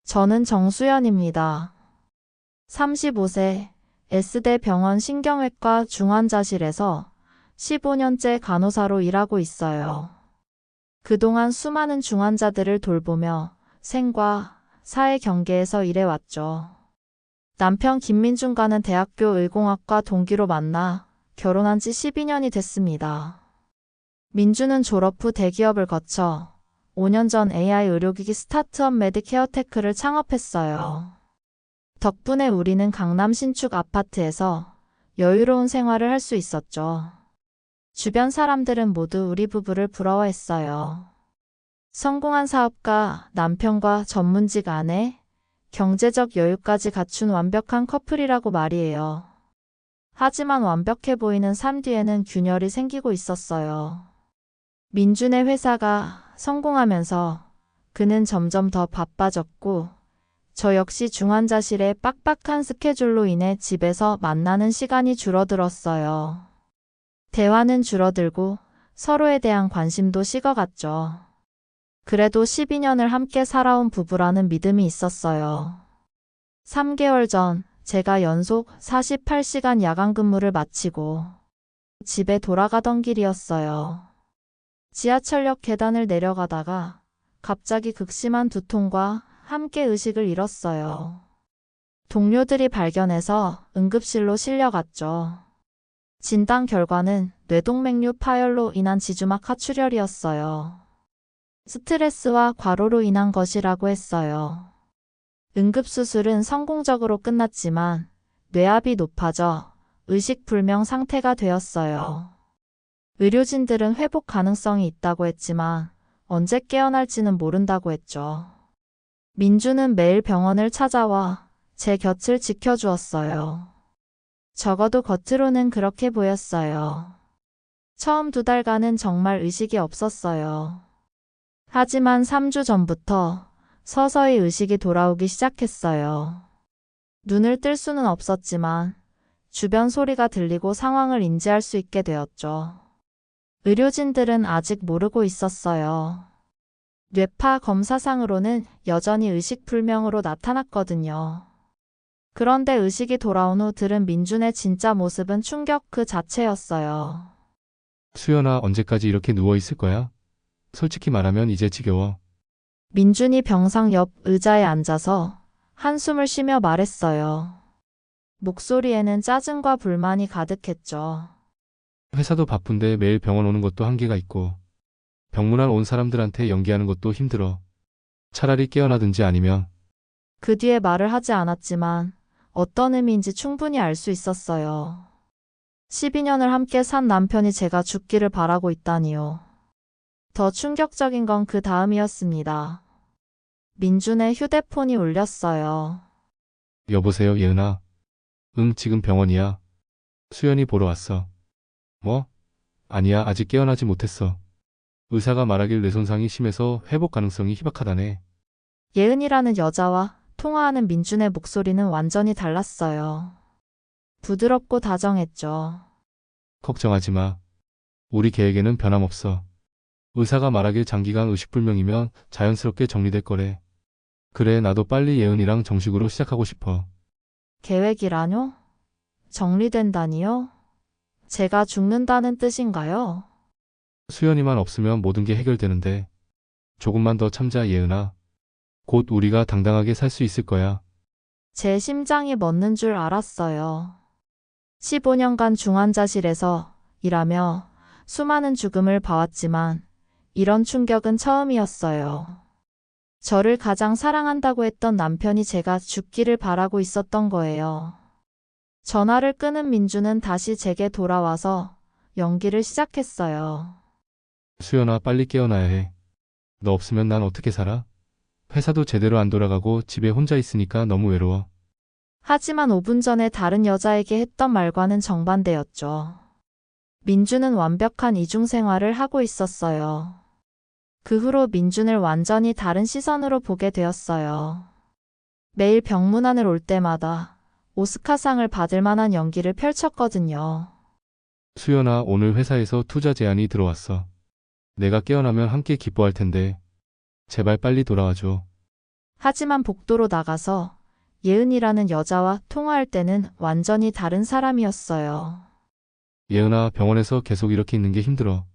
저는 정수연입니다. 35세, S대 병원 신경외과 중환자실에서 15년째 간호사로 일하고 있어요. 그동안 수많은 중환자들을 돌보며 생과 사의 경계에서 일해왔죠. 남편 김민준과는 대학교 의공학과 동기로 만나 결혼한 지 12년이 됐습니다. 민준은 졸업 후 대기업을 거쳐 5년 전 AI 의료기기 스타트업 메디케어테크를 창업했어요. 덕분에 우리는 강남 신축 아파트에서 여유로운 생활을 할 수 있었죠. 주변 사람들은 모두 우리 부부를 부러워했어요. 성공한 사업가, 남편과 전문직 아내, 경제적 여유까지 갖춘 완벽한 커플이라고 말이에요. 하지만 완벽해 보이는 삶 뒤에는 균열이 생기고 있었어요. 민준의 회사가 성공하면서 그는 점점 더 바빠졌고, 저 역시 중환자실의 빡빡한 스케줄로 인해 집에서 만나는 시간이 줄어들었어요. 대화는 줄어들고 서로에 대한 관심도 식어갔죠. 그래도 12년을 함께 살아온 부부라는 믿음이 있었어요. 3개월 전 제가 연속 48시간 야간 근무를 마치고 집에 돌아가던 길이었어요. 지하철역 계단을 내려가다가 갑자기 극심한 두통과 함께 의식을 잃었어요. 동료들이 발견해서 응급실로 실려갔죠. 진단 결과는 뇌동맥류 파열로 인한 지주막 하출혈이었어요. 스트레스와 과로로 인한 것이라고 했어요. 응급수술은 성공적으로 끝났지만 뇌압이 높아져 의식불명 상태가 되었어요. 의료진들은 회복 가능성이 있다고 했지만 언제 깨어날지는 모른다고 했죠. 민주는 매일 병원을 찾아와 제 곁을 지켜주었어요. 적어도 겉으로는 그렇게 보였어요. 처음 2달간은 정말 의식이 없었어요. 하지만 3주 전부터 서서히 의식이 돌아오기 시작했어요. 눈을 뜰 수는 없었지만 주변 소리가 들리고 상황을 인지할 수 있게 되었죠. 의료진들은 아직 모르고 있었어요. 뇌파 검사상으로는 여전히 의식불명으로 나타났거든요. 그런데 의식이 돌아온 후 들은 민준의 진짜 모습은 충격 그 자체였어요. 수연아, 언제까지 이렇게 누워있을 거야? 솔직히 말하면 이제 지겨워. 민준이 병상 옆 의자에 앉아서 한숨을 쉬며 말했어요. 목소리에는 짜증과 불만이 가득했죠. 회사도 바쁜데 매일 병원 오는 것도 한계가 있고, 병문안 온 사람들한테 연기하는 것도 힘들어. 차라리 깨어나든지 아니면. 그 뒤에 말을 하지 않았지만 어떤 의미인지 충분히 알 수 있었어요. 12년을 함께 산 남편이 제가 죽기를 바라고 있다니요. 더 충격적인 건 그 다음이었습니다. 민준의 휴대폰이 울렸어요. 여보세요, 예은아. 응, 지금 병원이야. 수연이 보러 왔어. 뭐? 아니야, 아직 깨어나지 못했어. 의사가 말하길 뇌 손상이 심해서 회복 가능성이 희박하다네. 예은이라는 여자와 통화하는 민준의 목소리는 완전히 달랐어요. 부드럽고 다정했죠. 걱정하지 마. 우리 계획에는 변함없어. 의사가 말하길 장기간 의식불명이면 자연스럽게 정리될 거래. 그래, 나도 빨리 예은이랑 정식으로 시작하고 싶어. 계획이라뇨? 정리된다니요? 제가 죽는다는 뜻인가요? 수연이만 없으면 모든 게 해결되는데. 조금만 더 참자, 예은아. 곧 우리가 당당하게 살 수 있을 거야. 제 심장이 멎는 줄 알았어요. 15년간 중환자실에서 일하며 수많은 죽음을 봐왔지만 이런 충격은 처음이었어요. 저를 가장 사랑한다고 했던 남편이 제가 죽기를 바라고 있었던 거예요. 전화를 끊은 민주는 다시 제게 돌아와서 연기를 시작했어요. 수연아, 빨리 깨어나야 해. 너 없으면 난 어떻게 살아? 회사도 제대로 안 돌아가고 집에 혼자 있으니까 너무 외로워. 하지만 5분 전에 다른 여자에게 했던 말과는 정반대였죠. 민주는 완벽한 이중생활을 하고 있었어요. 그 후로 민준을 완전히 다른 시선으로 보게 되었어요. 매일 병문안을 올 때마다 오스카상을 받을 만한 연기를 펼쳤거든요. 수연아, 오늘 회사에서 투자 제안이 들어왔어. 내가 깨어나면 함께 기뻐할 텐데. 제발 빨리 돌아와줘. 하지만 복도로 나가서 예은이라는 여자와 통화할 때는 완전히 다른 사람이었어요. 예은아, 병원에서 계속 이렇게 있는 게 힘들어.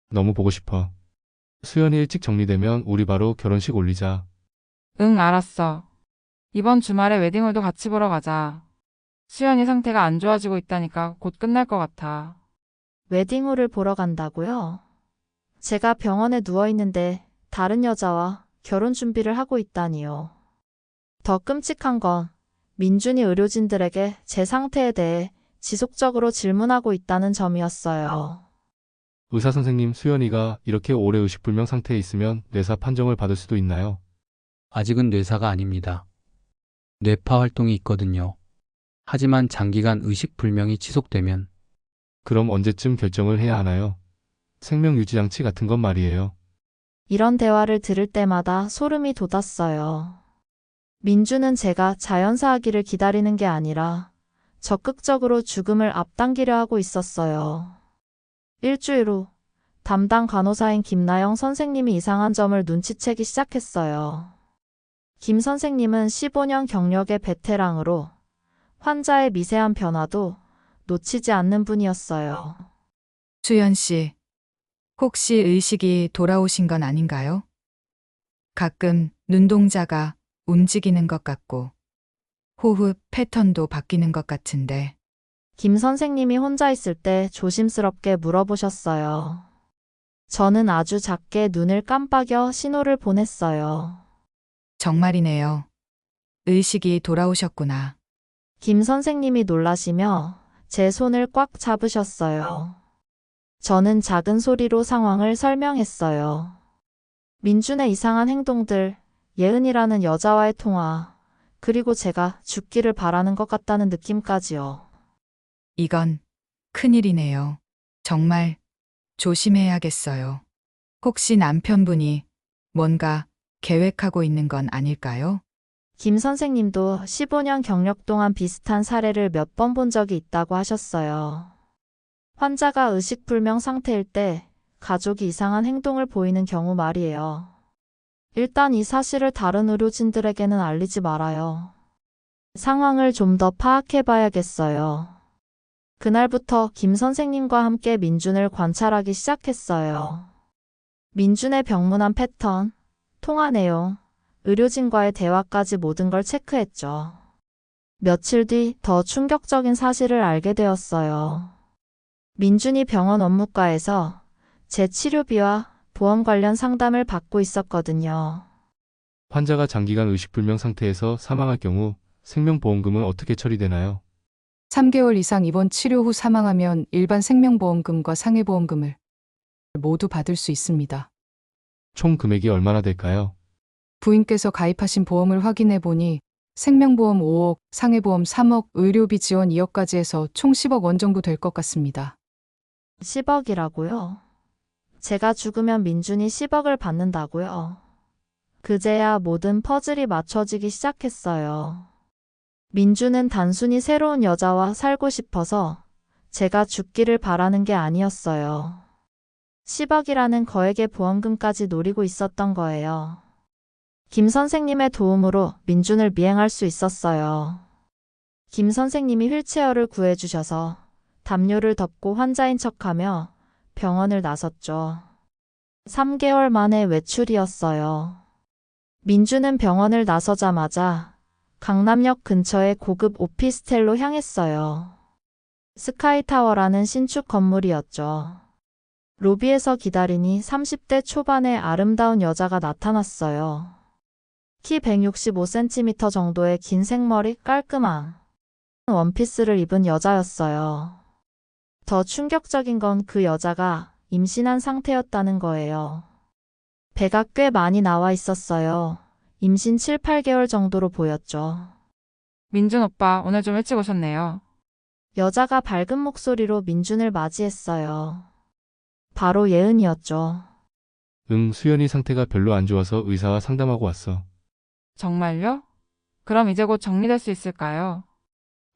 너무 보고 싶어. 수연이 일찍 정리되면 우리 바로 결혼식 올리자. 응, 알았어. 이번 주말에 웨딩홀도 같이 보러 가자. 수연이 상태가 안 좋아지고 있다니까 곧 끝날 것 같아. 웨딩홀을 보러 간다고요? 제가 병원에 누워 있는데 다른 여자와 결혼 준비를 하고 있다니요. 더 끔찍한 건 민준이 의료진들에게 제 상태에 대해 지속적으로 질문하고 있다는 점이었어요. 의사 선생님, 수연이가 이렇게 오래 의식불명 상태에 있으면 뇌사 판정을 받을 수도 있나요? 아직은 뇌사가 아닙니다. 뇌파 활동이 있거든요. 하지만 장기간 의식불명이 지속되면 그럼 언제쯤 결정을 해야 하나요? 생명유지장치 같은 건 말이에요. 이런 대화를 들을 때마다 소름이 돋았어요. 민주는 제가 자연사하기를 기다리는 게 아니라 적극적으로 죽음을 앞당기려 하고 있었어요. 일주일 후 담당 간호사인 김나영 선생님이 이상한 점을 눈치채기 시작했어요. 김 선생님은 15년 경력의 베테랑으로 환자의 미세한 변화도 놓치지 않는 분이었어요. 수연 씨, 혹시 의식이 돌아오신 건 아닌가요? 가끔 눈동자가 움직이는 것 같고 호흡 패턴도 바뀌는 것 같은데 김 선생님이 혼자 있을 때 조심스럽게 물어보셨어요. 저는 아주 작게 눈을 깜빡여 신호를 보냈어요. 정말이네요. 의식이 돌아오셨구나. 김 선생님이 놀라시며 제 손을 꽉 잡으셨어요. 저는 작은 소리로 상황을 설명했어요. 민준의 이상한 행동들, 예은이라는 여자와의 통화, 그리고 제가 죽기를 바라는 것 같다는 느낌까지요. 이건 큰일이네요. 정말 조심해야겠어요. 혹시 남편분이 뭔가 계획하고 있는 건 아닐까요? 김 선생님도 15년 경력 동안 비슷한 사례를 몇 번 본 적이 있다고 하셨어요. 환자가 의식불명 상태일 때 가족이 이상한 행동을 보이는 경우 말이에요. 일단 이 사실을 다른 의료진들에게는 알리지 말아요. 상황을 좀 더 파악해 봐야겠어요. 그날부터 김 선생님과 함께 민준을 관찰하기 시작했어요. 민준의 병문안 패턴, 통화 내용, 의료진과의 대화까지 모든 걸 체크했죠. 며칠 뒤 더 충격적인 사실을 알게 되었어요. 민준이 병원 업무과에서 제 치료비와 보험 관련 상담을 받고 있었거든요. 환자가 장기간 의식불명 상태에서 사망할 경우 생명보험금은 어떻게 처리되나요? 3개월 이상 입원 치료 후 사망하면 일반 생명보험금과 상해보험금을 모두 받을 수 있습니다. 총 금액이 얼마나 될까요? 부인께서 가입하신 보험을 확인해 보니 생명보험 5억, 상해보험 3억, 의료비 지원 2억까지 해서 총 10억 원 정도 될 것 같습니다. 10억이라고요? 제가 죽으면 민준이 10억을 받는다고요? 그제야 모든 퍼즐이 맞춰지기 시작했어요. 민준은 단순히 새로운 여자와 살고 싶어서 제가 죽기를 바라는 게 아니었어요. 10억이라는 거액의 보험금까지 노리고 있었던 거예요. 김 선생님의 도움으로 민준을 미행할 수 있었어요. 김 선생님이 휠체어를 구해주셔서 담요를 덮고 환자인 척하며 병원을 나섰죠. 3개월 만에 외출이었어요. 민준은 병원을 나서자마자 강남역 근처의 고급 오피스텔로 향했어요. 스카이타워라는 신축 건물이었죠. 로비에서 기다리니 30대 초반의 아름다운 여자가 나타났어요. 키 165cm 정도의 긴 생머리, 깔끔한 원피스를 입은 여자였어요. 더 충격적인 건 그 여자가 임신한 상태였다는 거예요. 배가 꽤 많이 나와 있었어요. 임신 7, 8개월 정도로 보였죠. 민준 오빠, 오늘 좀 일찍 오셨네요. 여자가 밝은 목소리로 민준을 맞이했어요. 바로 예은이었죠. 응, 수연이 상태가 별로 안 좋아서 의사와 상담하고 왔어. 정말요? 그럼 이제 곧 정리될 수 있을까요?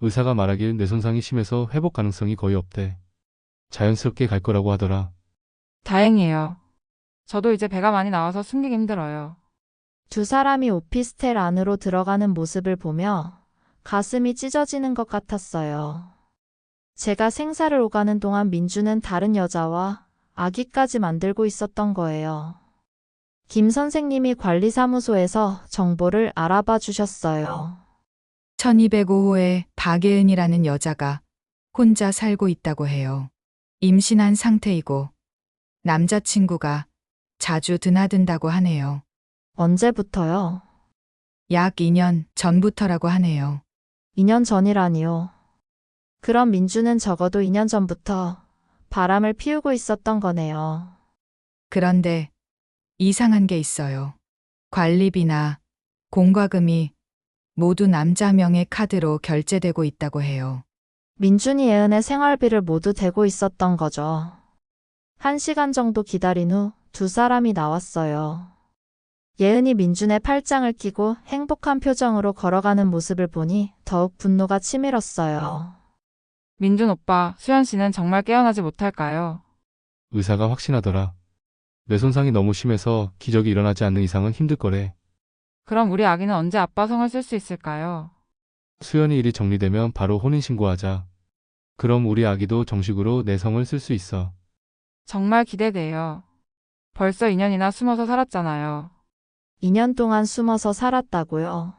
의사가 말하길 뇌 손상이 심해서 회복 가능성이 거의 없대. 자연스럽게 갈 거라고 하더라. 다행이에요. 저도 이제 배가 많이 나와서 숨기기 힘들어요. 두 사람이 오피스텔 안으로 들어가는 모습을 보며 가슴이 찢어지는 것 같았어요. 제가 생사를 오가는 동안 민주는 다른 여자와 아기까지 만들고 있었던 거예요. 김 선생님이 관리사무소에서 정보를 알아봐 주셨어요. 1205호에 박예은이라는 여자가 혼자 살고 있다고 해요. 임신한 상태이고 남자친구가 자주 드나든다고 하네요. 언제부터요? 약 2년 전부터라고 하네요. 2년 전이라니요. 그럼 민주는 적어도 2년 전부터 바람을 피우고 있었던 거네요. 그런데 이상한 게 있어요. 관리비나 공과금이 모두 남자 명의 카드로 결제되고 있다고 해요. 민준이 예은의 생활비를 모두 대고 있었던 거죠. 1시간 정도 기다린 후 두 사람이 나왔어요. 예은이 민준의 팔짱을 끼고 행복한 표정으로 걸어가는 모습을 보니 더욱 분노가 치밀었어요. 민준 오빠, 수연 씨는 정말 깨어나지 못할까요? 의사가 확신하더라. 뇌 손상이 너무 심해서 기적이 일어나지 않는 이상은 힘들 거래. 그럼 우리 아기는 언제 아빠 성을 쓸 수 있을까요? 수연이 일이 정리되면 바로 혼인신고하자. 그럼 우리 아기도 정식으로 내 성을 쓸 수 있어. 정말 기대돼요. 벌써 2년이나 숨어서 살았잖아요. 2년 동안 숨어서 살았다고요.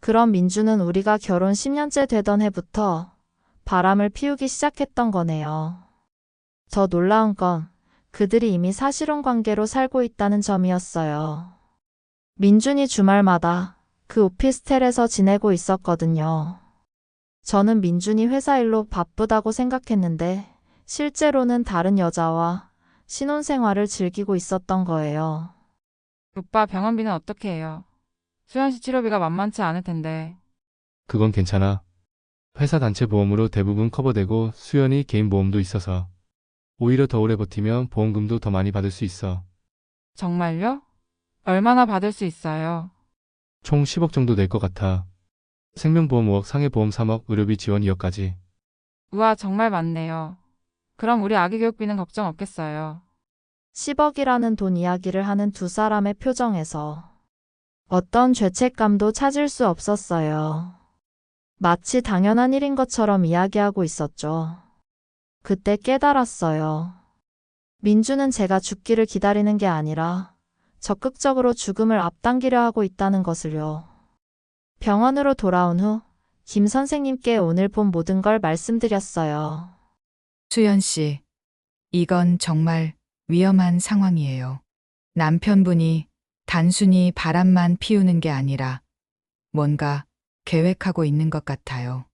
그럼 민주는 우리가 결혼 10년째 되던 해부터 바람을 피우기 시작했던 거네요. 더 놀라운 건 그들이 이미 사실혼 관계로 살고 있다는 점이었어요. 민준이 주말마다 그 오피스텔에서 지내고 있었거든요. 저는 민준이 회사 일로 바쁘다고 생각했는데 실제로는 다른 여자와 신혼생활을 즐기고 있었던 거예요. 오빠 병원비는 어떻게 해요? 수연 씨 치료비가 만만치 않을 텐데. 그건 괜찮아. 회사 단체 보험으로 대부분 커버되고 수연이 개인 보험도 있어서 오히려 더 오래 버티면 보험금도 더 많이 받을 수 있어. 정말요? 얼마나 받을 수 있어요? 총 10억 정도 될 것 같아. 생명보험 5억, 상해보험 3억, 의료비 지원 2억까지. 우와, 정말 많네요. 그럼 우리 아기 교육비는 걱정 없겠어요. 10억이라는 돈 이야기를 하는 두 사람의 표정에서 어떤 죄책감도 찾을 수 없었어요. 마치 당연한 일인 것처럼 이야기하고 있었죠. 그때 깨달았어요. 민주는 제가 죽기를 기다리는 게 아니라 적극적으로 죽음을 앞당기려 하고 있다는 것을요. 병원으로 돌아온 후 김 선생님께 오늘 본 모든 걸 말씀드렸어요. 수연 씨, 이건 정말 위험한 상황이에요. 남편분이 단순히 바람만 피우는 게 아니라 뭔가 계획하고 있는 것 같아요.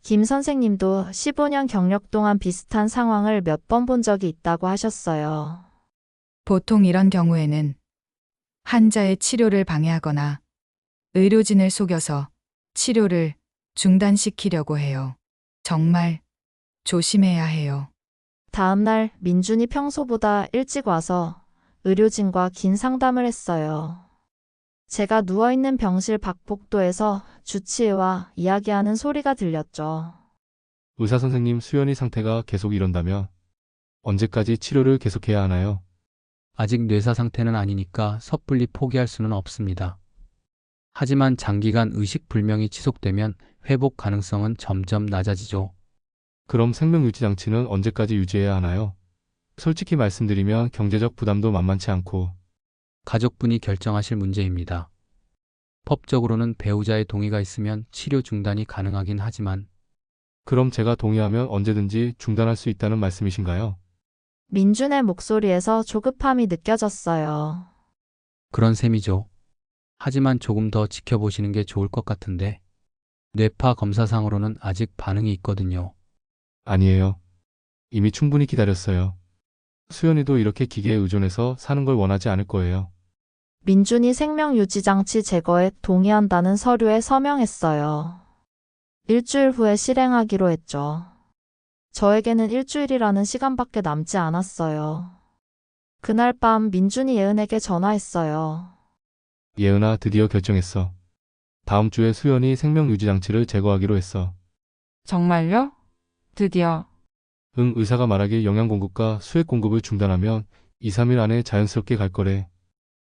김 선생님도 15년 경력 동안 비슷한 상황을 몇 번 본 적이 있다고 하셨어요. 보통 이런 경우에는 환자의 치료를 방해하거나 의료진을 속여서 치료를 중단시키려고 해요. 정말 조심해야 해요. 다음 날 민준이 평소보다 일찍 와서 의료진과 긴 상담을 했어요. 제가 누워있는 병실 박복도에서 주치의와 이야기하는 소리가 들렸죠. 의사 선생님, 수연이 상태가 계속 이런다면 언제까지 치료를 계속해야 하나요? 아직 뇌사 상태는 아니니까 섣불리 포기할 수는 없습니다. 하지만 장기간 의식불명이 지속되면 회복 가능성은 점점 낮아지죠. 그럼 생명유지장치는 언제까지 유지해야 하나요? 솔직히 말씀드리면 경제적 부담도 만만치 않고 가족분이 결정하실 문제입니다. 법적으로는 배우자의 동의가 있으면 치료 중단이 가능하긴 하지만 그럼 제가 동의하면 언제든지 중단할 수 있다는 말씀이신가요? 민준의 목소리에서 조급함이 느껴졌어요. 그런 셈이죠. 하지만 조금 더 지켜보시는 게 좋을 것 같은데 뇌파 검사상으로는 아직 반응이 있거든요. 아니에요. 이미 충분히 기다렸어요. 수연이도 이렇게 기계에 의존해서 사는 걸 원하지 않을 거예요. 민준이 생명유지장치 제거에 동의한다는 서류에 서명했어요. 일주일 후에 실행하기로 했죠. 저에게는 일주일이라는 시간밖에 남지 않았어요. 그날 밤 민준이 예은에게 전화했어요. 예은아, 드디어 결정했어. 다음 주에 수연이 생명유지장치를 제거하기로 했어. 정말요? 드디어. 응, 의사가 말하길 영양 공급과 수액 공급을 중단하면 2, 3일 안에 자연스럽게 갈 거래.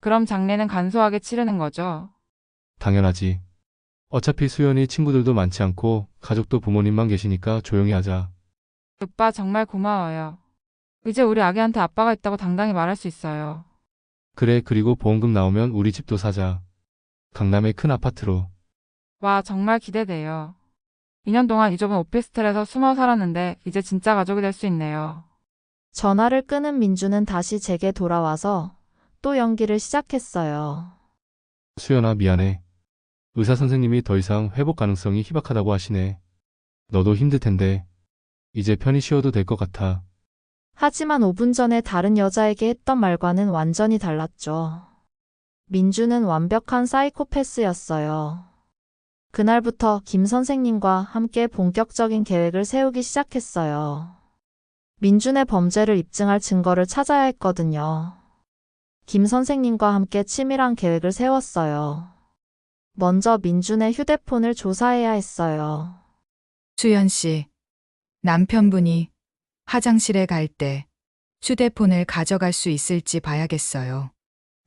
그럼 장례는 간소하게 치르는 거죠. 당연하지. 어차피 수연이 친구들도 많지 않고 가족도 부모님만 계시니까 조용히 하자. 오빠 정말 고마워요. 이제 우리 아기한테 아빠가 있다고 당당히 말할 수 있어요. 그래, 그리고 보험금 나오면 우리 집도 사자. 강남의 큰 아파트로. 와, 정말 기대돼요. 2년 동안 이 좁은 오피스텔에서 숨어 살았는데 이제 진짜 가족이 될 수 있네요. 전화를 끊은 민주는 다시 제게 돌아와서 또 연기를 시작했어요. 수연아, 미안해. 의사 선생님이 더 이상 회복 가능성이 희박하다고 하시네. 너도 힘들 텐데 이제 편히 쉬어도 될 것 같아. 하지만 5분 전에 다른 여자에게 했던 말과는 완전히 달랐죠. 민주는 완벽한 사이코패스였어요. 그날부터 김 선생님과 함께 본격적인 계획을 세우기 시작했어요. 민준의 범죄를 입증할 증거를 찾아야 했거든요. 김 선생님과 함께 치밀한 계획을 세웠어요. 먼저 민준의 휴대폰을 조사해야 했어요. 수연 씨, 남편분이 화장실에 갈 때 휴대폰을 가져갈 수 있을지 봐야겠어요.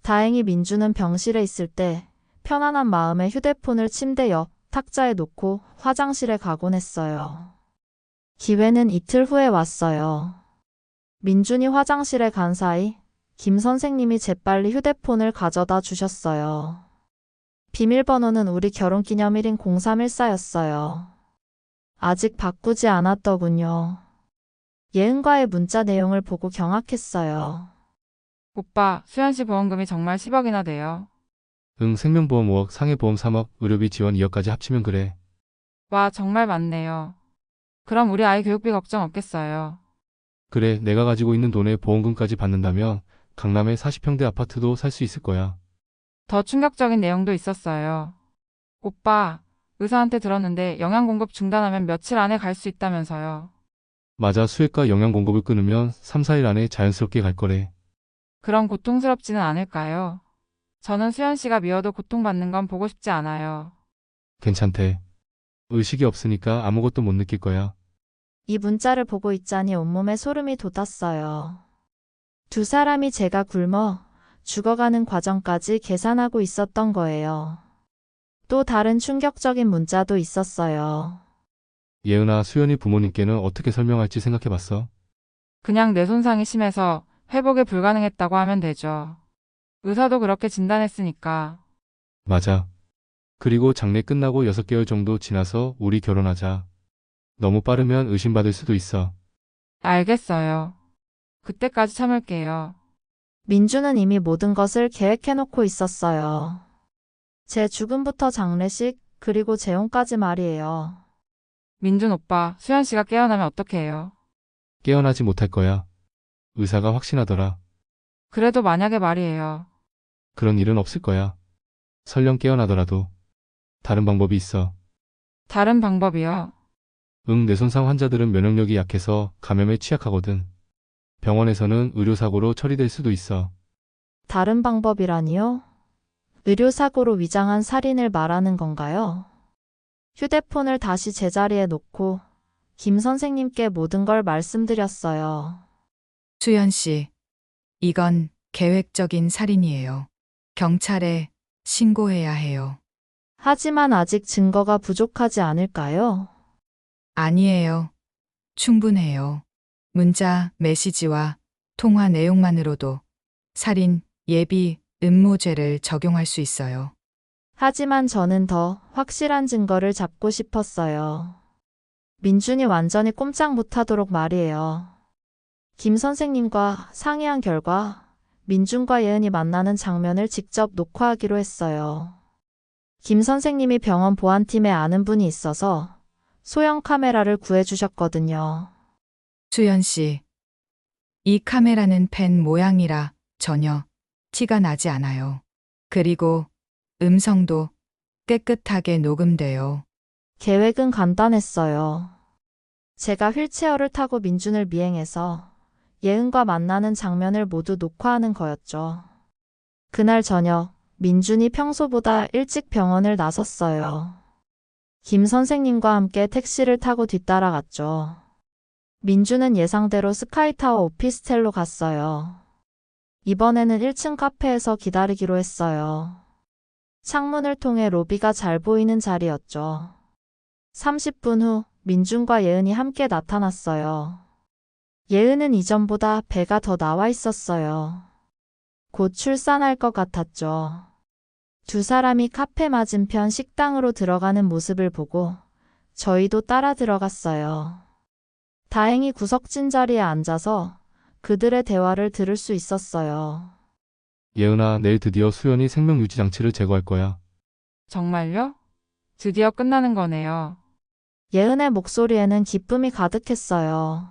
다행히 민주는 병실에 있을 때 편안한 마음에 휴대폰을 침대 옆 탁자에 놓고 화장실에 가곤 했어요. 기회는 이틀 후에 왔어요. 민준이 화장실에 간 사이 김 선생님이 재빨리 휴대폰을 가져다 주셨어요. 비밀번호는 우리 결혼기념일인 0314였어요. 아직 바꾸지 않았더군요. 예은과의 문자 내용을 보고 경악했어요. 오빠, 수연 씨 보험금이 정말 10억이나 돼요. 응, 생명보험 5억, 상해보험 3억, 의료비 지원 2억까지 합치면 그래. 와, 정말 많네요. 그럼 우리 아이 교육비 걱정 없겠어요. 그래, 내가 가지고 있는 돈에 보험금까지 받는다면 강남의 40평대 아파트도 살 수 있을 거야. 더 충격적인 내용도 있었어요. 오빠, 의사한테 들었는데 영양 공급 중단하면 며칠 안에 갈 수 있다면서요. 맞아, 수액과 영양 공급을 끊으면 3, 4일 안에 자연스럽게 갈 거래. 그럼 고통스럽지는 않을까요? 저는 수연 씨가 미워도 고통받는 건 보고 싶지 않아요. 괜찮대. 의식이 없으니까 아무것도 못 느낄 거야. 이 문자를 보고 있자니 온몸에 소름이 돋았어요. 두 사람이 제가 굶어 죽어가는 과정까지 계산하고 있었던 거예요. 또 다른 충격적인 문자도 있었어요. 예은아, 수연이 부모님께는 어떻게 설명할지 생각해봤어? 그냥 뇌 손상이 심해서 회복이 불가능했다고 하면 되죠. 의사도 그렇게 진단했으니까. 맞아. 그리고 장례 끝나고 6개월 정도 지나서 우리 결혼하자. 너무 빠르면 의심받을 수도 있어. 알겠어요. 그때까지 참을게요. 민주는 이미 모든 것을 계획해놓고 있었어요. 제 죽음부터 장례식, 그리고 재혼까지 말이에요. 민준 오빠, 수연 씨가 깨어나면 어떻게 해요? 깨어나지 못할 거야. 의사가 확신하더라. 그래도 만약에 말이에요. 그런 일은 없을 거야. 설령 깨어나더라도. 다른 방법이 있어. 다른 방법이요. 응, 뇌손상 환자들은 면역력이 약해서 감염에 취약하거든. 병원에서는 의료사고로 처리될 수도 있어. 다른 방법이라니요? 의료사고로 위장한 살인을 말하는 건가요? 휴대폰을 다시 제자리에 놓고 김 선생님께 모든 걸 말씀드렸어요. 수연 씨, 이건 계획적인 살인이에요. 경찰에 신고해야 해요. 하지만 아직 증거가 부족하지 않을까요? 아니에요. 충분해요. 문자, 메시지와 통화 내용만으로도 살인, 예비, 음모죄를 적용할 수 있어요. 하지만 저는 더 확실한 증거를 잡고 싶었어요. 민준이 완전히 꼼짝 못하도록 말이에요. 김 선생님과 상의한 결과 민준과 예은이 만나는 장면을 직접 녹화하기로 했어요. 김 선생님이 병원 보안팀에 아는 분이 있어서 소형 카메라를 구해주셨거든요. 수연 씨, 이 카메라는 펜 모양이라 전혀 티가 나지 않아요. 그리고 음성도 깨끗하게 녹음돼요. 계획은 간단했어요. 제가 휠체어를 타고 민준을 미행해서 예은과 만나는 장면을 모두 녹화하는 거였죠. 그날 저녁, 민준이 평소보다 일찍 병원을 나섰어요. 김 선생님과 함께 택시를 타고 뒤따라갔죠. 민준은 예상대로 스카이타워 오피스텔로 갔어요. 이번에는 1층 카페에서 기다리기로 했어요. 창문을 통해 로비가 잘 보이는 자리였죠. 30분 후 민준과 예은이 함께 나타났어요. 예은은 이전보다 배가 더 나와 있었어요. 곧 출산할 것 같았죠. 두 사람이 카페 맞은편 식당으로 들어가는 모습을 보고 저희도 따라 들어갔어요. 다행히 구석진 자리에 앉아서 그들의 대화를 들을 수 있었어요. 예은아, 내일 드디어 수연이 생명유지장치를 제거할 거야. 정말요? 드디어 끝나는 거네요. 예은의 목소리에는 기쁨이 가득했어요.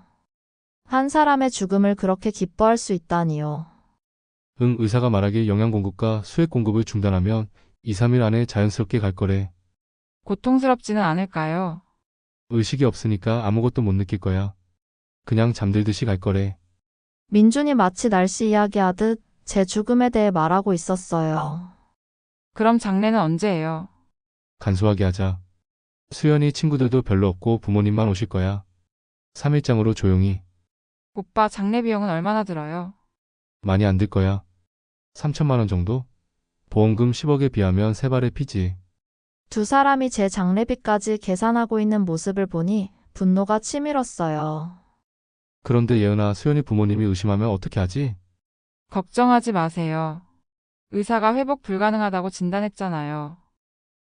한 사람의 죽음을 그렇게 기뻐할 수 있다니요. 응, 의사가 말하길 영양 공급과 수액 공급을 중단하면 2, 3일 안에 자연스럽게 갈 거래. 고통스럽지는 않을까요? 의식이 없으니까 아무것도 못 느낄 거야. 그냥 잠들듯이 갈 거래. 민준이 마치 날씨 이야기하듯 제 죽음에 대해 말하고 있었어요. 그럼 장례는 언제예요? 간소하게 하자. 수연이 친구들도 별로 없고 부모님만 오실 거야. 3일장으로 조용히. 오빠 장례 비용은 얼마나 들어요? 많이 안 들 거야. 3천만 원 정도? 보험금 10억에 비하면 세 발의 피지. 두 사람이 제 장례비까지 계산하고 있는 모습을 보니 분노가 치밀었어요. 그런데 예은아, 수연이 부모님이 의심하면 어떻게 하지? 걱정하지 마세요. 의사가 회복 불가능하다고 진단했잖아요.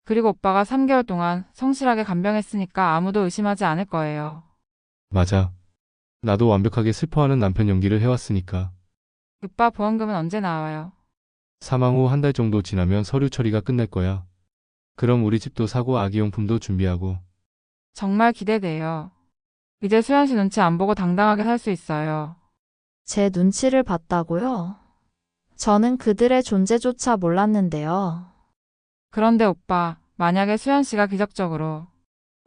그리고 오빠가 3개월 동안 성실하게 간병했으니까 아무도 의심하지 않을 거예요. 맞아. 나도 완벽하게 슬퍼하는 남편 연기를 해왔으니까. 오빠 보험금은 언제 나와요? 사망 후 한 달 정도 지나면 서류 처리가 끝날 거야. 그럼 우리 집도 사고 아기용품도 준비하고. 정말 기대돼요. 이제 수연 씨 눈치 안 보고 당당하게 살 수 있어요. 제 눈치를 봤다고요? 저는 그들의 존재조차 몰랐는데요. 그런데 오빠, 만약에 수연 씨가 기적적으로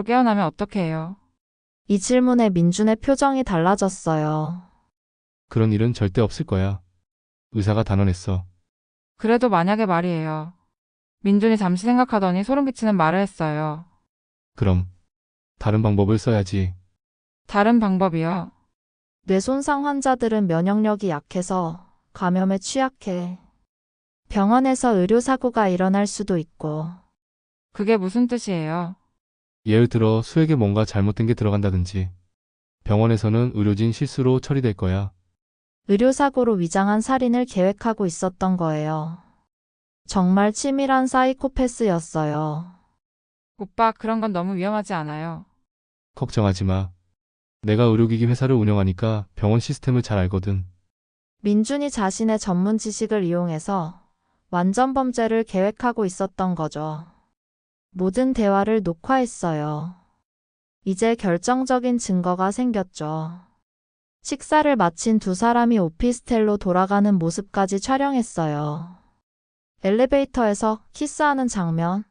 깨어나면 어떻게 해요? 이 질문에 민준의 표정이 달라졌어요. 그런 일은 절대 없을 거야. 의사가 단언했어. 그래도 만약에 말이에요. 민준이 잠시 생각하더니 소름 끼치는 말을 했어요. 그럼 다른 방법을 써야지. 다른 방법이요. 뇌손상 환자들은 면역력이 약해서 감염에 취약해. 병원에서 의료사고가 일어날 수도 있고. 그게 무슨 뜻이에요? 예를 들어 수액에 뭔가 잘못된 게 들어간다든지. 병원에서는 의료진 실수로 처리될 거야. 의료사고로 위장한 살인을 계획하고 있었던 거예요. 정말 치밀한 사이코패스였어요. 오빠, 그런 건 너무 위험하지 않아요? 걱정하지 마. 내가 의료기기 회사를 운영하니까 병원 시스템을 잘 알거든. 민준이 자신의 전문 지식을 이용해서 완전 범죄를 계획하고 있었던 거죠. 모든 대화를 녹화했어요. 이제 결정적인 증거가 생겼죠. 식사를 마친 두 사람이 오피스텔로 돌아가는 모습까지 촬영했어요. 엘리베이터에서 키스하는 장면,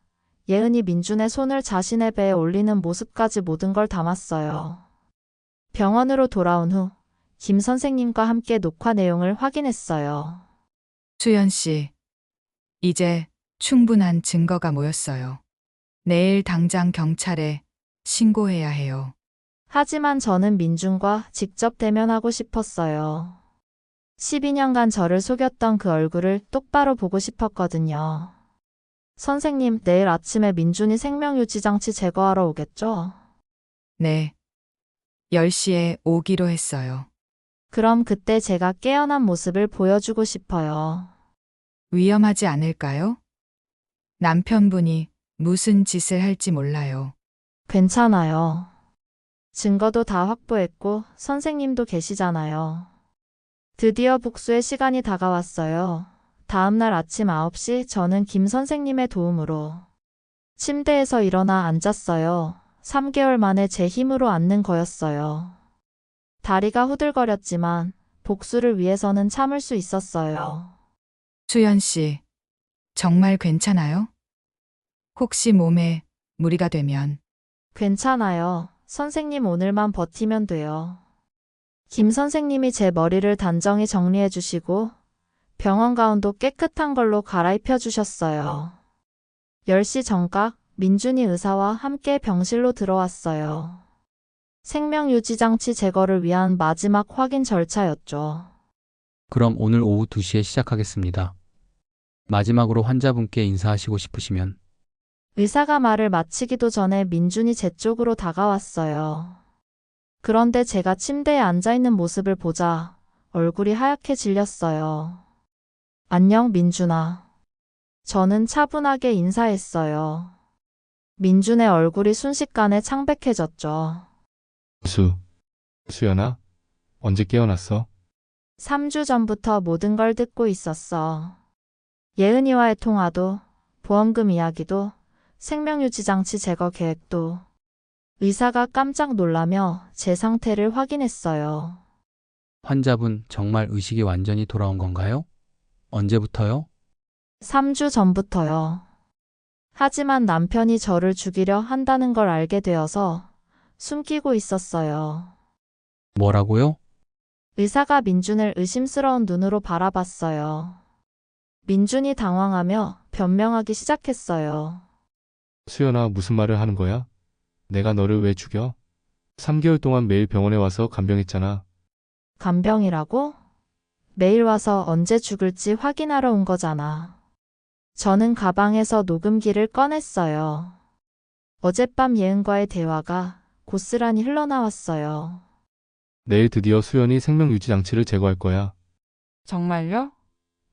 예은이 민준의 손을 자신의 배에 올리는 모습까지 모든 걸 담았어요. 병원으로 돌아온 후 김 선생님과 함께 녹화 내용을 확인했어요. 수연 씨, 이제 충분한 증거가 모였어요. 내일 당장 경찰에 신고해야 해요. 하지만 저는 민준과 직접 대면하고 싶었어요. 12년간 저를 속였던 그 얼굴을 똑바로 보고 싶었거든요. 선생님, 내일 아침에 민준이 생명유지장치 제거하러 오겠죠? 네. 10시에 오기로 했어요. 그럼 그때 제가 깨어난 모습을 보여주고 싶어요. 위험하지 않을까요? 남편분이 무슨 짓을 할지 몰라요. 괜찮아요. 증거도 다 확보했고 선생님도 계시잖아요. 드디어 복수의 시간이 다가왔어요. 다음날 아침 9시 저는 김 선생님의 도움으로 침대에서 일어나 앉았어요. 3개월 만에 제 힘으로 앉는 거였어요. 다리가 후들거렸지만 복수를 위해서는 참을 수 있었어요. 수연 씨, 정말 괜찮아요? 혹시 몸에 무리가 되면 괜찮아요. 선생님 오늘만 버티면 돼요. 김 선생님이 제 머리를 단정히 정리해 주시고 병원 가운도 깨끗한 걸로 갈아입혀 주셨어요. 10시 정각 민준이 의사와 함께 병실로 들어왔어요. 생명유지장치 제거를 위한 마지막 확인 절차였죠. 그럼 오늘 오후 2시에 시작하겠습니다. 마지막으로 환자분께 인사하시고 싶으시면 의사가 말을 마치기도 전에 민준이 제 쪽으로 다가왔어요. 그런데 제가 침대에 앉아있는 모습을 보자 얼굴이 하얗게 질렸어요. 안녕, 민준아. 저는 차분하게 인사했어요. 민준의 얼굴이 순식간에 창백해졌죠. 수연아? 언제 깨어났어? 3주 전부터 모든 걸 듣고 있었어. 예은이와의 통화도, 보험금 이야기도, 생명유지장치 제거 계획도. 의사가 깜짝 놀라며 제 상태를 확인했어요. 환자분 정말 의식이 완전히 돌아온 건가요? 언제부터요? 3주 전부터요. 하지만 남편이 저를 죽이려 한다는 걸 알게 되어서 숨기고 있었어요. 뭐라고요? 의사가 민준을 의심스러운 눈으로 바라봤어요. 민준이 당황하며 변명하기 시작했어요. 수연아, 무슨 말을 하는 거야? 내가 너를 왜 죽여? 3개월 동안 매일 병원에 와서 간병했잖아. 간병이라고? 매일 와서 언제 죽을지 확인하러 온 거잖아. 저는 가방에서 녹음기를 꺼냈어요. 어젯밤 예은과의 대화가 고스란히 흘러나왔어요. 내일 드디어 수연이 생명유지장치를 제거할 거야. 정말요?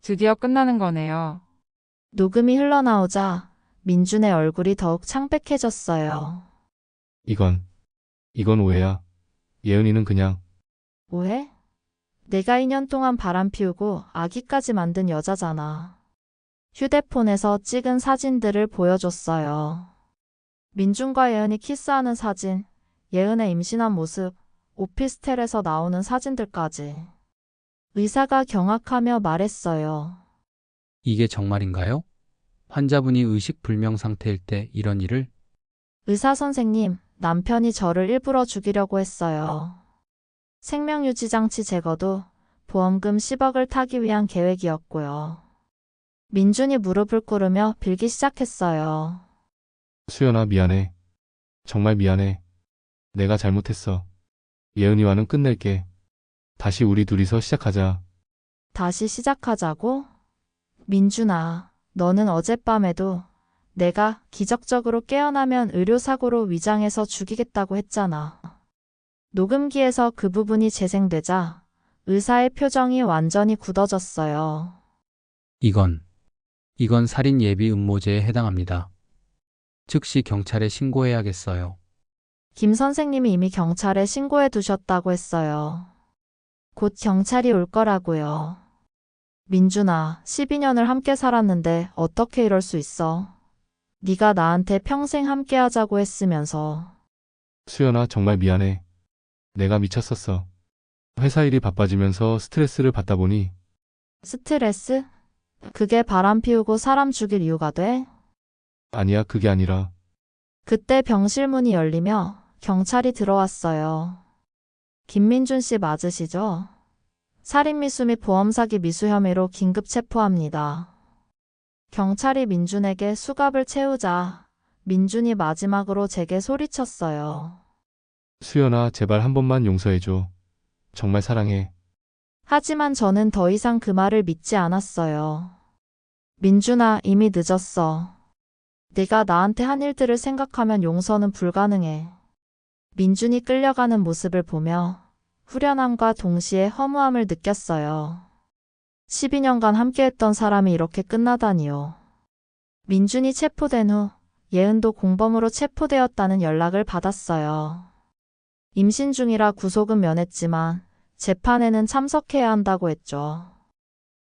드디어 끝나는 거네요. 녹음이 흘러나오자 민준의 얼굴이 더욱 창백해졌어요. 이건 오해야. 예은이는 그냥 오해? 내가 2년 동안 바람 피우고 아기까지 만든 여자잖아. 휴대폰에서 찍은 사진들을 보여줬어요. 민준과 예은이 키스하는 사진, 예은의 임신한 모습, 오피스텔에서 나오는 사진들까지. 의사가 경악하며 말했어요. 이게 정말인가요? 환자분이 의식불명 상태일 때 이런 일을? 의사 선생님, 남편이 저를 일부러 죽이려고 했어요. 생명유지장치 제거도 보험금 10억을 타기 위한 계획이었고요. 민준이 무릎을 꿇으며 빌기 시작했어요. 수연아, 미안해. 정말 미안해. 내가 잘못했어. 예은이와는 끝낼게. 다시 우리 둘이서 시작하자. 다시 시작하자고? 민준아, 너는 어젯밤에도 내가 기적적으로 깨어나면 의료사고로 위장해서 죽이겠다고 했잖아. 녹음기에서 그 부분이 재생되자 의사의 표정이 완전히 굳어졌어요. 이건 살인 예비 음모죄에 해당합니다. 즉시 경찰에 신고해야겠어요. 김 선생님이 이미 경찰에 신고해 두셨다고 했어요. 곧 경찰이 올 거라고요. 민준아, 12년을 함께 살았는데 어떻게 이럴 수 있어? 네가 나한테 평생 함께 하자고 했으면서. 수연아, 정말 미안해. 내가 미쳤었어. 회사 일이 바빠지면서 스트레스를 받다 보니 스트레스? 그게 바람 피우고 사람 죽일 이유가 돼? 아니야, 그게 아니라 그때 병실 문이 열리며 경찰이 들어왔어요. 김민준 씨 맞으시죠? 살인미수 및 보험사기 미수 혐의로 긴급 체포합니다. 경찰이 민준에게 수갑을 채우자 민준이 마지막으로 제게 소리쳤어요. 수연아, 제발 한 번만 용서해줘. 정말 사랑해. 하지만 저는 더 이상 그 말을 믿지 않았어요. 민준아, 이미 늦었어. 네가 나한테 한 일들을 생각하면 용서는 불가능해. 민준이 끌려가는 모습을 보며 후련함과 동시에 허무함을 느꼈어요. 12년간 함께했던 사람이 이렇게 끝나다니요. 민준이 체포된 후 예은도 공범으로 체포되었다는 연락을 받았어요. 임신 중이라 구속은 면했지만 재판에는 참석해야 한다고 했죠.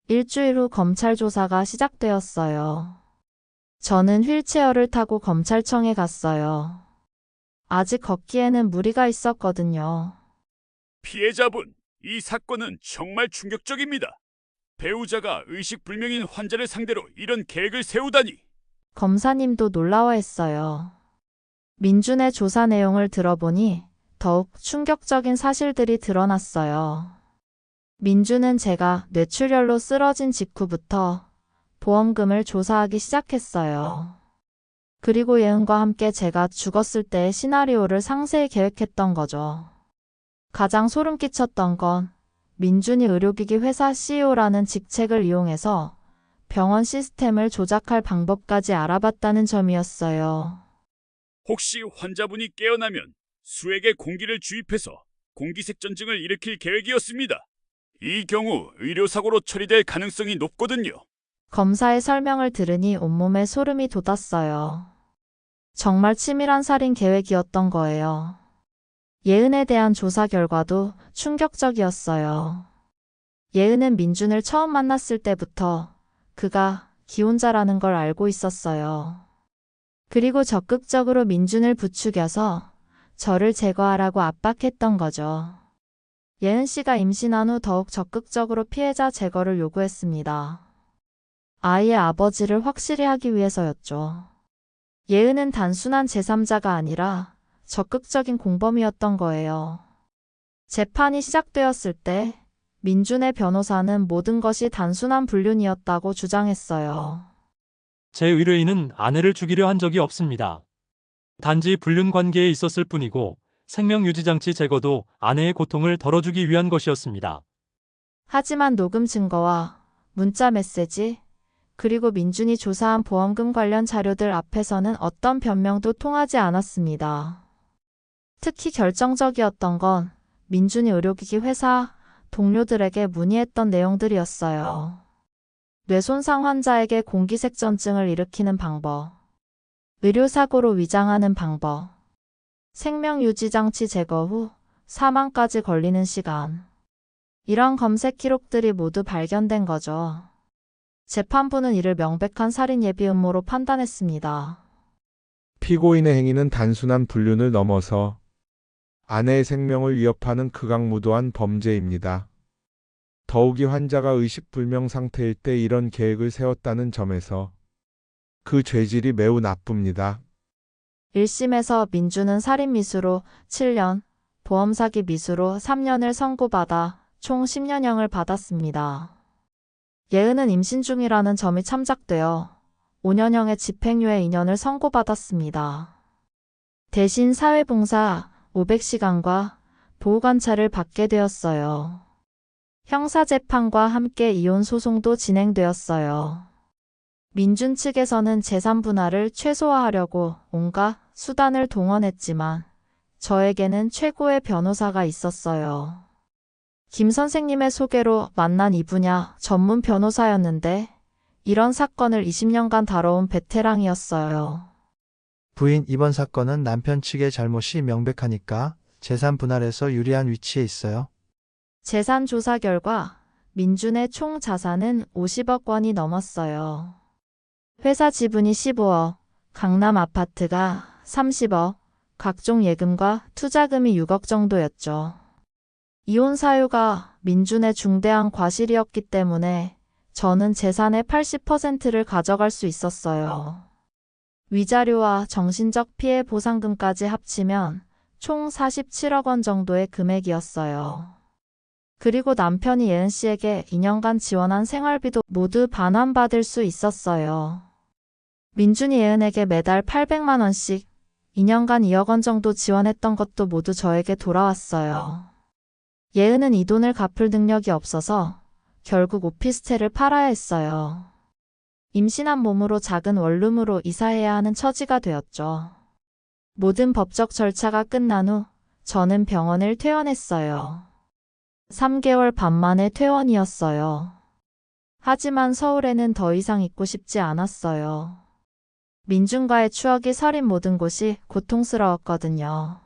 일주일 후 검찰 조사가 시작되었어요. 저는 휠체어를 타고 검찰청에 갔어요. 아직 걷기에는 무리가 있었거든요. 피해자분, 이 사건은 정말 충격적입니다. 배우자가 의식불명인 환자를 상대로 이런 계획을 세우다니. 검사님도 놀라워했어요. 민준의 조사 내용을 들어보니 더욱 충격적인 사실들이 드러났어요. 민준은 제가 뇌출혈로 쓰러진 직후부터 보험금을 조사하기 시작했어요. 그리고 예은과 함께 제가 죽었을 때의 시나리오를 상세히 계획했던 거죠. 가장 소름 끼쳤던 건 민준이 의료기기 회사 CEO라는 직책을 이용해서 병원 시스템을 조작할 방법까지 알아봤다는 점이었어요. 혹시 환자분이 깨어나면 수액에 공기를 주입해서 공기색전증을 일으킬 계획이었습니다. 이 경우 의료사고로 처리될 가능성이 높거든요. 검사의 설명을 들으니 온몸에 소름이 돋았어요. 정말 치밀한 살인 계획이었던 거예요. 예은에 대한 조사 결과도 충격적이었어요. 예은은 민준을 처음 만났을 때부터 그가 기혼자라는 걸 알고 있었어요. 그리고 적극적으로 민준을 부추겨서 저를 제거하라고 압박했던 거죠. 예은 씨가 임신한 후 더욱 적극적으로 피해자 제거를 요구했습니다. 아이의 아버지를 확실히 하기 위해서였죠. 예은은 단순한 제3자가 아니라 적극적인 공범이었던 거예요. 재판이 시작되었을 때 민준의 변호사는 모든 것이 단순한 불륜이었다고 주장했어요. 제 의뢰인은 아내를 죽이려 한 적이 없습니다. 단지 불륜 관계에 있었을 뿐이고 생명유지장치 제거도 아내의 고통을 덜어주기 위한 것이었습니다. 하지만 녹음 증거와 문자 메시지, 그리고 민준이 조사한 보험금 관련 자료들 앞에서는 어떤 변명도 통하지 않았습니다. 특히 결정적이었던 건 민준이 의료기기 회사 동료들에게 문의했던 내용들이었어요. 뇌손상 환자에게 공기색전증을 일으키는 방법, 의료사고로 위장하는 방법, 생명유지장치 제거 후 사망까지 걸리는 시간. 이런 검색 기록들이 모두 발견된 거죠. 재판부는 이를 명백한 살인 예비 음모로 판단했습니다. 피고인의 행위는 단순한 불륜을 넘어서 아내의 생명을 위협하는 극악무도한 범죄입니다. 더욱이 환자가 의식불명 상태일 때 이런 계획을 세웠다는 점에서 그 죄질이 매우 나쁩니다. 1심에서 민준은 살인 미수로 7년, 보험 사기 미수로 3년을 선고받아 총 10년형을 받았습니다. 예은은 임신 중이라는 점이 참작되어 5년형의 집행유예 2년을 선고받았습니다. 대신 사회봉사 500시간과 보호관찰을 받게 되었어요. 형사재판과 함께 이혼 소송도 진행되었어요. 민준 측에서는 재산 분할을 최소화하려고 온갖 수단을 동원했지만 저에게는 최고의 변호사가 있었어요. 김 선생님의 소개로 만난 이 분야 전문 변호사였는데 이런 사건을 20년간 다뤄온 베테랑이었어요. 부인, 이번 사건은 남편 측의 잘못이 명백하니까 재산 분할에서 유리한 위치에 있어요. 재산 조사 결과 민준의 총 자산은 50억 원이 넘었어요. 회사 지분이 15억, 강남 아파트가 30억, 각종 예금과 투자금이 6억 정도였죠. 이혼 사유가 민준의 중대한 과실이었기 때문에 저는 재산의 80%를 가져갈 수 있었어요. 위자료와 정신적 피해 보상금까지 합치면 총 47억 원 정도의 금액이었어요. 그리고 남편이 예은 씨에게 2년간 지원한 생활비도 모두 반환받을 수 있었어요. 민준이 예은에게 매달 800만 원씩 2년간 2억 원 정도 지원했던 것도 모두 저에게 돌아왔어요. 예은은 이 돈을 갚을 능력이 없어서 결국 오피스텔을 팔아야 했어요. 임신한 몸으로 작은 원룸으로 이사해야 하는 처지가 되었죠. 모든 법적 절차가 끝난 후 저는 병원을 퇴원했어요. 3개월 반 만에 퇴원이었어요. 하지만 서울에는 더 이상 있고 싶지 않았어요. 민준과의 추억이 서린 모든 곳이 고통스러웠거든요.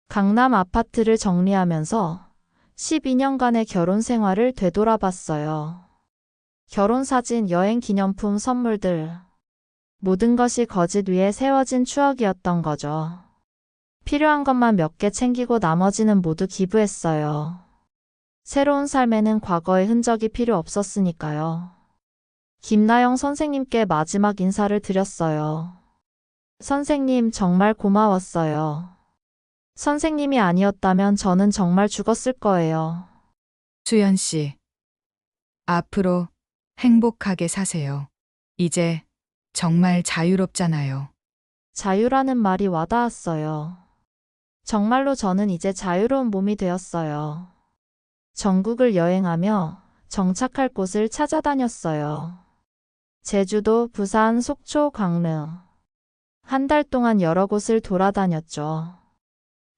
강남 아파트를 정리하면서 12년간의 결혼 생활을 되돌아봤어요. 결혼 사진, 여행 기념품, 선물들. 모든 것이 거짓 위에 세워진 추억이었던 거죠. 필요한 것만 몇 개 챙기고 나머지는 모두 기부했어요. 새로운 삶에는 과거의 흔적이 필요 없었으니까요. 김나영 선생님께 마지막 인사를 드렸어요. 선생님, 정말 고마웠어요. 선생님이 아니었다면 저는 정말 죽었을 거예요. 주연 씨, 앞으로 행복하게 사세요. 이제 정말 자유롭잖아요. 자유라는 말이 와닿았어요. 정말로 저는 이제 자유로운 몸이 되었어요. 전국을 여행하며 정착할 곳을 찾아다녔어요. 제주도, 부산, 속초, 강릉. 한 달 동안 여러 곳을 돌아다녔죠.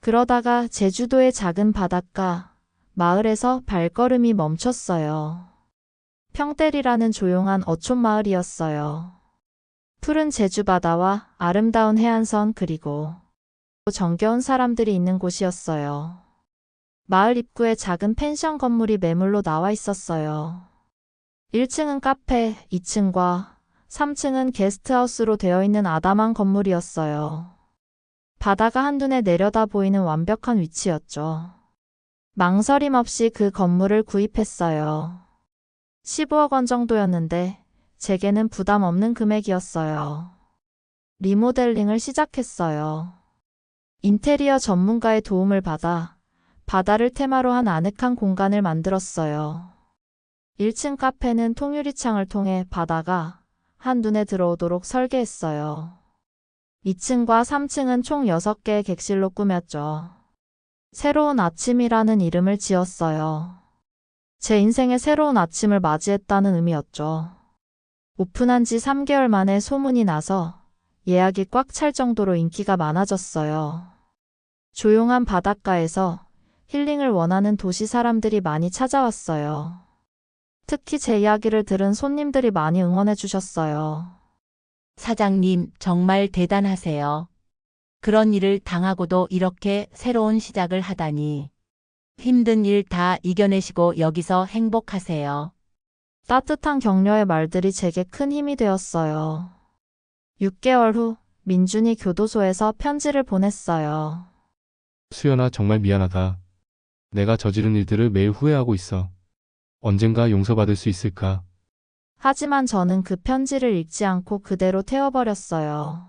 그러다가 제주도의 작은 바닷가, 마을에서 발걸음이 멈췄어요. 평대리라는 조용한 어촌 마을이었어요. 푸른 제주 바다와 아름다운 해안선 그리고 정겨운 사람들이 있는 곳이었어요. 마을 입구에 작은 펜션 건물이 매물로 나와 있었어요. 1층은 카페, 2층과 3층은 게스트하우스로 되어 있는 아담한 건물이었어요. 바다가 한눈에 내려다 보이는 완벽한 위치였죠. 망설임 없이 그 건물을 구입했어요. 15억 원 정도였는데 제게는 부담 없는 금액이었어요. 리모델링을 시작했어요. 인테리어 전문가의 도움을 받아 바다를 테마로 한 아늑한 공간을 만들었어요. 1층 카페는 통유리창을 통해 바다가 한눈에 들어오도록 설계했어요. 2층과 3층은 총 6개의 객실로 꾸몄죠. 새로운 아침이라는 이름을 지었어요. 제 인생의 새로운 아침을 맞이했다는 의미였죠. 오픈한 지 3개월 만에 소문이 나서 예약이 꽉 찰 정도로 인기가 많아졌어요. 조용한 바닷가에서 힐링을 원하는 도시 사람들이 많이 찾아왔어요. 특히 제 이야기를 들은 손님들이 많이 응원해 주셨어요. 사장님, 정말 대단하세요. 그런 일을 당하고도 이렇게 새로운 시작을 하다니. 힘든 일 다 이겨내시고 여기서 행복하세요. 따뜻한 격려의 말들이 제게 큰 힘이 되었어요. 6개월 후 민준이 교도소에서 편지를 보냈어요. 수연아, 정말 미안하다. 내가 저지른 일들을 매일 후회하고 있어. 언젠가 용서받을 수 있을까? 하지만 저는 그 편지를 읽지 않고 그대로 태워버렸어요.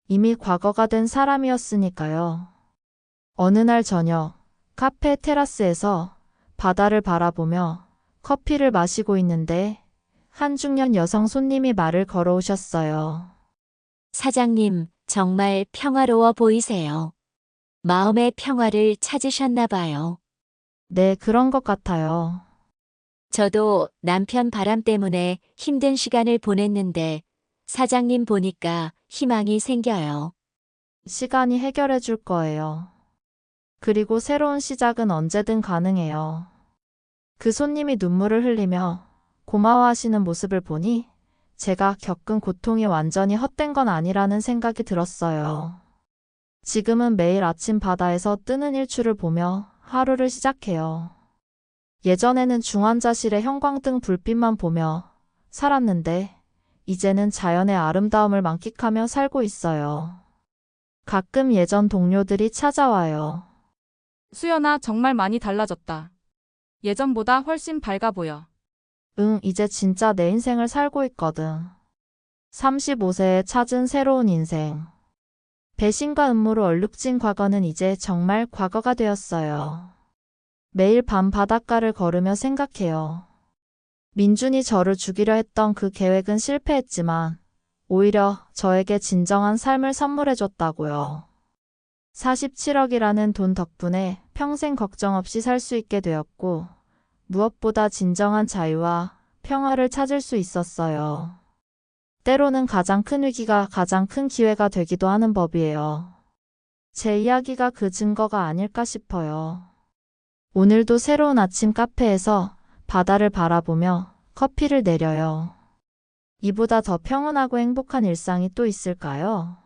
이미 과거가 된 사람이었으니까요. 어느 날 저녁, 카페 테라스에서 바다를 바라보며 커피를 마시고 있는데 한 중년 여성 손님이 말을 걸어오셨어요. 사장님, 정말 평화로워 보이세요. 마음의 평화를 찾으셨나 봐요. 네, 그런 것 같아요. 저도 남편 바람 때문에 힘든 시간을 보냈는데 사장님 보니까 희망이 생겨요. 시간이 해결해 줄 거예요. 그리고 새로운 시작은 언제든 가능해요. 그 손님이 눈물을 흘리며 고마워하시는 모습을 보니 제가 겪은 고통이 완전히 헛된 건 아니라는 생각이 들었어요. 지금은 매일 아침 바다에서 뜨는 일출을 보며 하루를 시작해요. 예전에는 중환자실의 형광등 불빛만 보며 살았는데 이제는 자연의 아름다움을 만끽하며 살고 있어요. 가끔 예전 동료들이 찾아와요. 수연아, 정말 많이 달라졌다. 예전보다 훨씬 밝아 보여. 응, 이제 진짜 내 인생을 살고 있거든. 35세에 찾은 새로운 인생. 배신과 음모로 얼룩진 과거는 이제 정말 과거가 되었어요. 매일 밤 바닷가를 걸으며 생각해요. 민준이 저를 죽이려 했던 그 계획은 실패했지만 오히려 저에게 진정한 삶을 선물해줬다고요. 47억이라는 돈 덕분에 평생 걱정 없이 살 수 있게 되었고 무엇보다 진정한 자유와 평화를 찾을 수 있었어요. 때로는 가장 큰 위기가 가장 큰 기회가 되기도 하는 법이에요. 제 이야기가 그 증거가 아닐까 싶어요. 오늘도 새로운 아침 카페에서 바다를 바라보며 커피를 내려요. 이보다 더 평온하고 행복한 일상이 또 있을까요?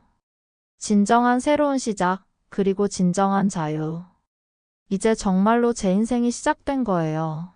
진정한 새로운 시작, 그리고 진정한 자유. 이제 정말로 제 인생이 시작된 거예요.